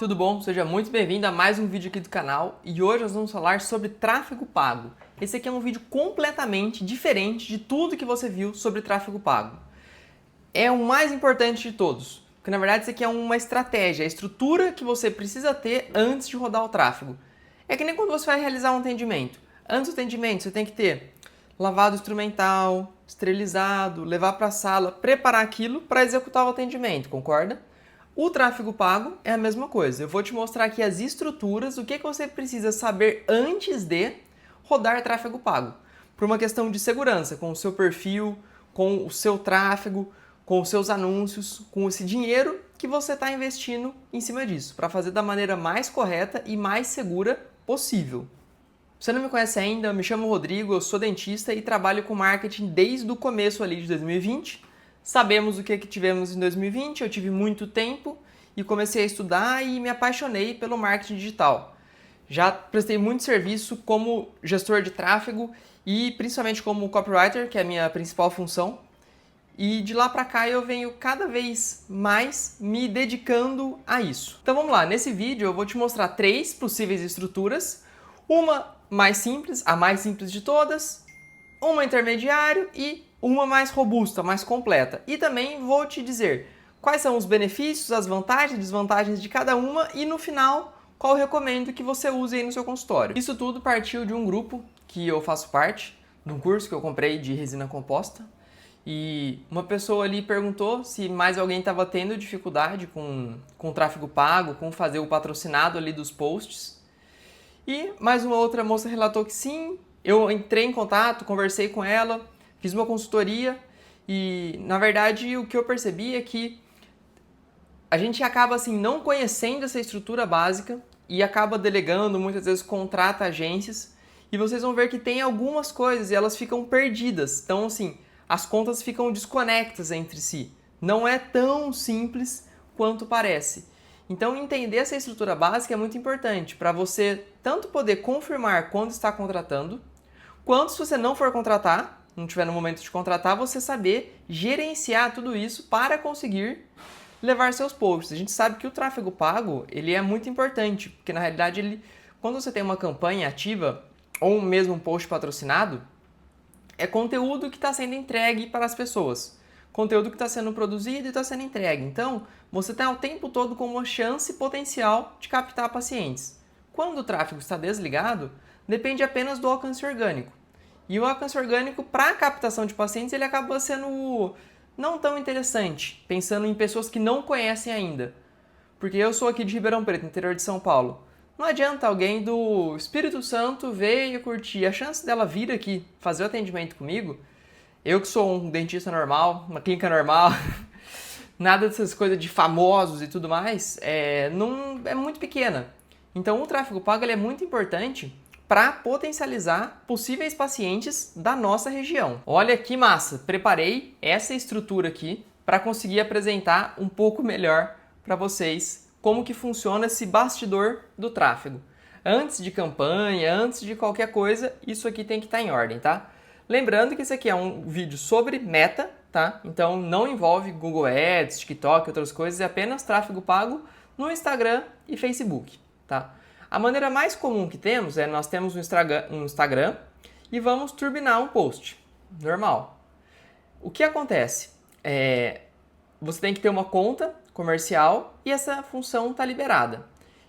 tudo bom? Seja muito bem-vindo a mais um vídeo aqui do canal e hoje nós vamos falar sobre tráfego pago. Esse aqui é um vídeo completamente diferente de tudo que você viu sobre tráfego pago. É o mais importante de todos, porque na verdade isso aqui é uma estratégia, a estrutura que você precisa ter antes de rodar o tráfego. É que nem quando você vai realizar um atendimento. Antes do atendimento você tem que ter lavado instrumental, esterilizado, levar para a sala, preparar aquilo para executar o atendimento, concorda? O tráfego pago é a mesma coisa. Eu vou te mostrar aqui as estruturas, o que você precisa saber antes de rodar tráfego pago. Por uma questão de segurança, com o seu perfil, com o seu tráfego, com os seus anúncios, com esse dinheiro que você está investindo em cima disso, para fazer da maneira mais correta e mais segura possível. Se você não me conhece ainda, eu me chamo Rodrigo, eu sou dentista e trabalho com marketing desde o começo ali de 2020. Sabemos o que tivemos em 2020, eu tive muito tempo e comecei a estudar e me apaixonei pelo marketing digital. Já prestei muito serviço como gestor de tráfego e principalmente como copywriter, que é a minha principal função. E de lá para cá eu venho cada vez mais me dedicando a isso. Então vamos lá, nesse vídeo eu vou te mostrar 3 possíveis estruturas, uma mais simples, a mais simples de todas, uma intermediária e uma mais robusta, mais completa. E também vou te dizer quais são os benefícios, as vantagens e desvantagens de cada uma e no final qual eu recomendo que você use aí no seu consultório. Isso tudo partiu de um grupo que eu faço parte, de um curso que eu comprei de resina composta. E uma pessoa ali perguntou se mais alguém estava tendo dificuldade com tráfego pago, com fazer o patrocinado ali dos posts. E mais uma outra moça relatou que sim, eu entrei em contato, conversei com ela, fiz uma consultoria e, na verdade, o que eu percebi é que a gente acaba assim não conhecendo essa estrutura básica e acaba delegando, muitas vezes contrata agências e vocês vão ver que tem algumas coisas e elas ficam perdidas. Então, assim, as contas ficam desconectas entre si. Não é tão simples quanto parece. Então, entender essa estrutura básica é muito importante para você tanto poder confirmar quando está contratando, quanto se você não for contratar, não tiver no momento de contratar, você saber gerenciar tudo isso para conseguir levar seus posts. A gente sabe que o tráfego pago ele é muito importante, porque na realidade quando você tem uma campanha ativa ou mesmo um post patrocinado, é conteúdo que está sendo entregue para as pessoas. Conteúdo que está sendo produzido e está sendo entregue. Então, você está o tempo todo com uma chance potencial de captar pacientes. Quando o tráfego está desligado, depende apenas do alcance orgânico. E o alcance orgânico, para a captação de pacientes, ele acaba sendo não tão interessante, pensando em pessoas que não conhecem ainda. Porque eu sou aqui de Ribeirão Preto, interior de São Paulo. Não adianta alguém do Espírito Santo ver e curtir. A chance dela vir aqui fazer o atendimento comigo, eu que sou um dentista normal, uma clínica normal, nada dessas coisas de famosos e tudo mais, é muito pequena. Então o tráfego pago ele é muito importante para potencializar possíveis pacientes da nossa região. Olha que massa! Preparei essa estrutura aqui para conseguir apresentar um pouco melhor para vocês como que funciona esse bastidor do tráfego. Antes de campanha, antes de qualquer coisa, isso aqui tem que estar em ordem, tá? Lembrando que esse aqui é um vídeo sobre meta, tá? Então não envolve Google Ads, TikTok, outras coisas, é apenas tráfego pago no Instagram e Facebook, tá? A maneira mais comum que temos é nós temos um Instagram e vamos turbinar um post, normal. O que acontece? Você tem que ter uma conta comercial e essa função está liberada.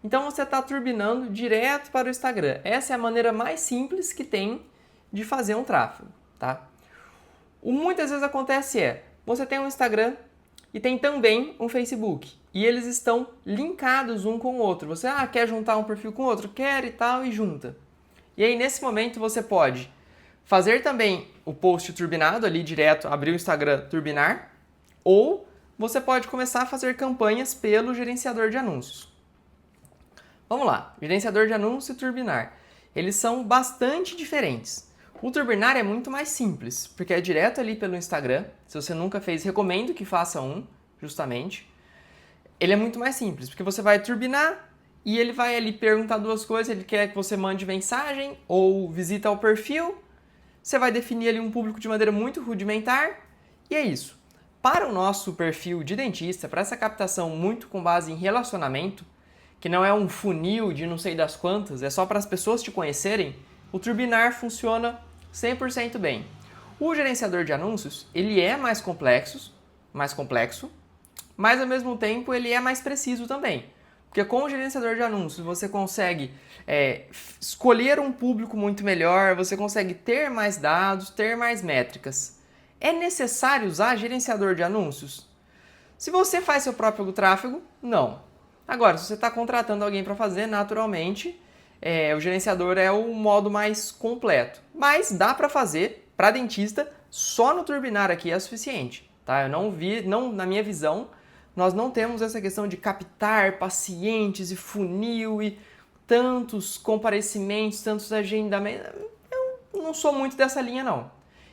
Então você está turbinando direto para o Instagram. Essa é a maneira mais simples que tem de fazer um tráfego, tá? O muitas vezes acontece você tem um Instagram e tem também um Facebook e eles estão linkados um com o outro. Você quer juntar um perfil com o outro? Quer e tal, e junta. E aí nesse momento você pode fazer também o post turbinado ali direto, abrir o Instagram, turbinar, ou você pode começar a fazer campanhas pelo gerenciador de anúncios. Vamos lá, gerenciador de anúncios e turbinar. Eles são bastante diferentes. O turbinar é muito mais simples, porque é direto ali pelo Instagram. Se você nunca fez, recomendo que faça um, justamente. Ele é muito mais simples, porque você vai turbinar e ele vai ali perguntar 2 coisas. Ele quer que você mande mensagem ou visita o perfil. Você vai definir ali um público de maneira muito rudimentar e é isso. Para o nosso perfil de dentista, para essa captação muito com base em relacionamento, que não é um funil de não sei das quantas, é só para as pessoas te conhecerem, o Turbinar funciona 100% bem. O gerenciador de anúncios, ele é mais complexo, mas ao mesmo tempo ele é mais preciso também. Porque com o gerenciador de anúncios você consegue escolher um público muito melhor, você consegue ter mais dados, ter mais métricas. É necessário usar gerenciador de anúncios? Se você faz seu próprio tráfego, não. Agora, se você está contratando alguém para fazer, naturalmente, o gerenciador é o modo mais completo. Mas dá para fazer, para dentista, só no Turbinar aqui é suficiente. Tá? Na minha visão, nós não temos essa questão de captar pacientes e funil e tantos comparecimentos, tantos agendamentos. Eu não sou muito dessa linha, não.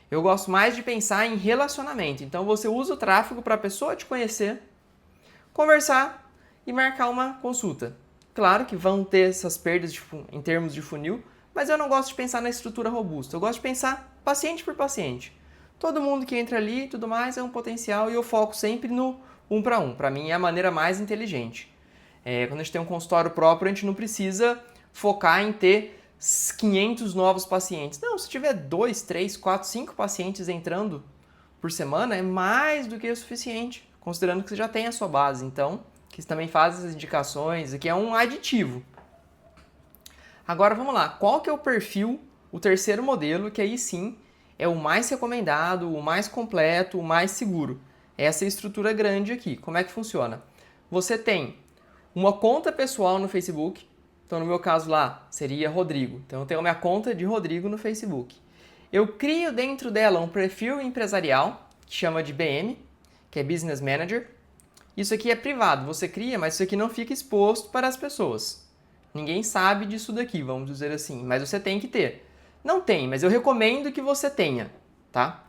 Eu gosto mais de pensar em relacionamento. Então você usa o tráfego para a pessoa te conhecer, conversar e marcar uma consulta. Claro que vão ter essas perdas em termos de funil, mas eu não gosto de pensar na estrutura robusta. Eu gosto de pensar paciente por paciente. Todo mundo que entra ali e tudo mais é um potencial e eu foco sempre no 1 para 1. Para mim é a maneira mais inteligente. Quando a gente tem um consultório próprio, a gente não precisa focar em ter 500 novos pacientes. Não, se tiver 2, 3, 4, 5 pacientes entrando por semana, é mais do que o suficiente, considerando que você já tem a sua base. Então, que você também faz essas indicações, aqui é um aditivo. Agora vamos lá, qual que é o perfil, o terceiro modelo, que aí sim é o mais recomendado, o mais completo, o mais seguro. Essa é a estrutura grande aqui. Como é que funciona? Você tem uma conta pessoal no Facebook. Então, no meu caso lá, seria Rodrigo. Então, eu tenho a minha conta de Rodrigo no Facebook. Eu crio dentro dela um perfil empresarial, que chama de BM, que é Business Manager. Isso aqui é privado, você cria, mas isso aqui não fica exposto para as pessoas. Ninguém sabe disso daqui, vamos dizer assim, mas você tem que ter. Não tem, mas eu recomendo que você tenha, tá?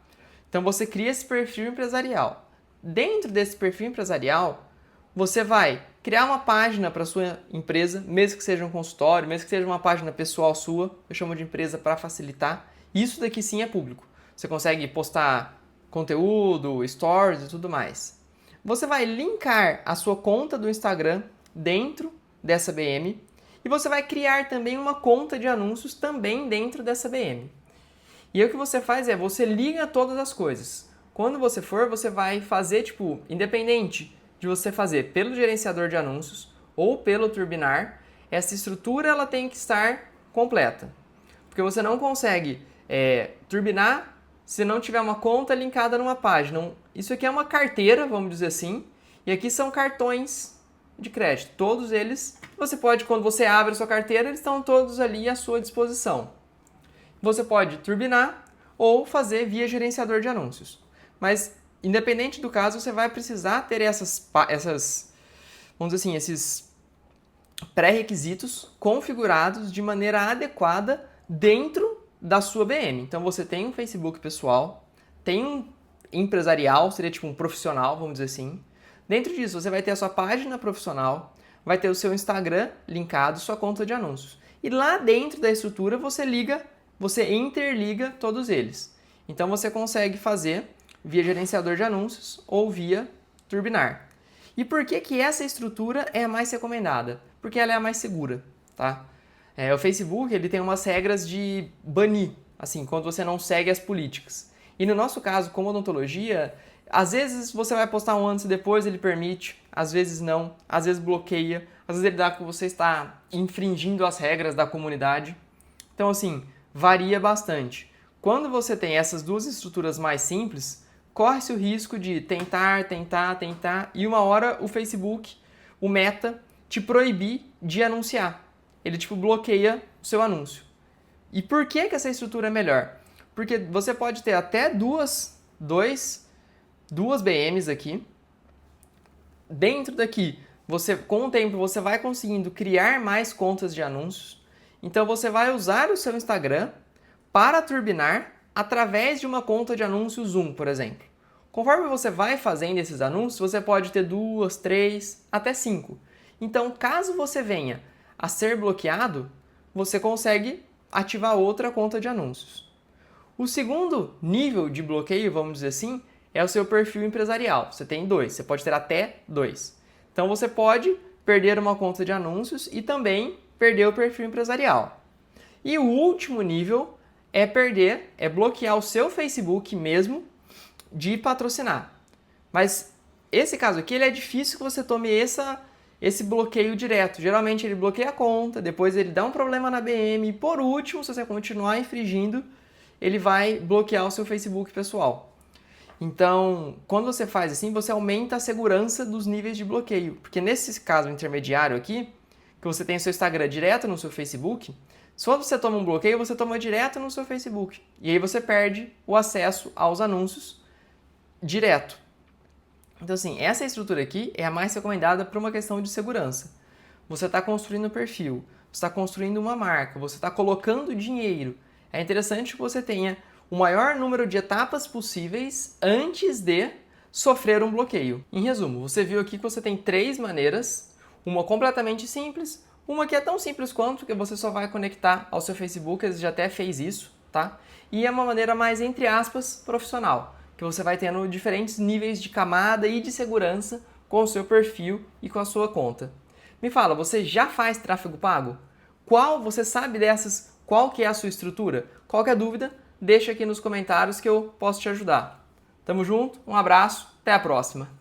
Então, você cria esse perfil empresarial. Dentro desse perfil empresarial, você vai criar uma página para sua empresa, mesmo que seja um consultório, mesmo que seja uma página pessoal sua, eu chamo de empresa para facilitar. Isso daqui sim é público. Você consegue postar conteúdo, stories e tudo mais. Você vai linkar a sua conta do Instagram dentro dessa BM e você vai criar também uma conta de anúncios também dentro dessa BM. E aí o que você faz é, você liga todas as coisas. Quando você for, você vai fazer, independente de você fazer pelo gerenciador de anúncios ou pelo Turbinar, essa estrutura ela tem que estar completa. Porque você não consegue turbinar se não tiver uma conta linkada numa página. Isso aqui é uma carteira, vamos dizer assim, e aqui são cartões de crédito. Todos eles, você pode, quando você abre a sua carteira, eles estão todos ali à sua disposição. Você pode turbinar ou fazer via gerenciador de anúncios. Mas, independente do caso, você vai precisar ter vamos dizer assim, esses pré-requisitos configurados de maneira adequada dentro da sua BM. Então, você tem um Facebook pessoal, tem um empresarial, seria tipo um profissional, vamos dizer assim. Dentro disso, você vai ter a sua página profissional, vai ter o seu Instagram linkado, sua conta de anúncios. E lá dentro da estrutura, você interliga todos eles. Então, você consegue fazer via gerenciador de anúncios ou via Turbinar. E por que essa estrutura é a mais recomendada? Porque ela é a mais segura, tá? O Facebook ele tem umas regras de banir, assim, quando você não segue as políticas. E no nosso caso, como odontologia, às vezes você vai postar um antes e depois, ele permite, às vezes não, às vezes bloqueia, às vezes ele dá que você está infringindo as regras da comunidade. Então, assim, varia bastante. Quando você tem essas duas estruturas mais simples, corre-se o risco de tentar, e uma hora o Facebook, o Meta, te proibir de anunciar. Ele, bloqueia o seu anúncio. E por que essa estrutura é melhor? Porque você pode ter até duas BMs aqui. Dentro daqui, com o tempo, você vai conseguindo criar mais contas de anúncios. Então, você vai usar o seu Instagram para turbinar através de uma conta de anúncios Zoom, por exemplo. Conforme você vai fazendo esses anúncios, você pode ter 2, 3, até 5. Então, caso você venha a ser bloqueado, você consegue ativar outra conta de anúncios. O segundo nível de bloqueio, vamos dizer assim, é o seu perfil empresarial. Você tem 2, você pode ter até 2. Então, você pode perder uma conta de anúncios e também perder o perfil empresarial. E o último nível é bloquear o seu Facebook mesmo de patrocinar. Mas esse caso aqui, ele é difícil que você tome esse bloqueio direto. Geralmente ele bloqueia a conta, depois ele dá um problema na BM e por último, se você continuar infringindo, ele vai bloquear o seu Facebook pessoal. Então, quando você faz assim, você aumenta a segurança dos níveis de bloqueio. Porque nesse caso intermediário aqui, que você tem o seu Instagram direto no seu Facebook, se você toma um bloqueio, você toma direto no seu Facebook. E aí você perde o acesso aos anúncios direto. Então, assim, essa estrutura aqui é a mais recomendada por uma questão de segurança. Você está construindo um perfil, você está construindo uma marca, você está colocando dinheiro. É interessante que você tenha o maior número de etapas possíveis antes de sofrer um bloqueio. Em resumo, você viu aqui que você tem 3 maneiras, uma completamente simples, uma que é tão simples quanto, que você só vai conectar ao seu Facebook, você já até fez isso, tá? E é uma maneira mais, entre aspas, profissional, que você vai tendo diferentes níveis de camada e de segurança com o seu perfil e com a sua conta. Me fala, você já faz tráfego pago? Você sabe dessas? Qual que é a sua estrutura? Qualquer dúvida, deixa aqui nos comentários que eu posso te ajudar. Tamo junto, um abraço, até a próxima!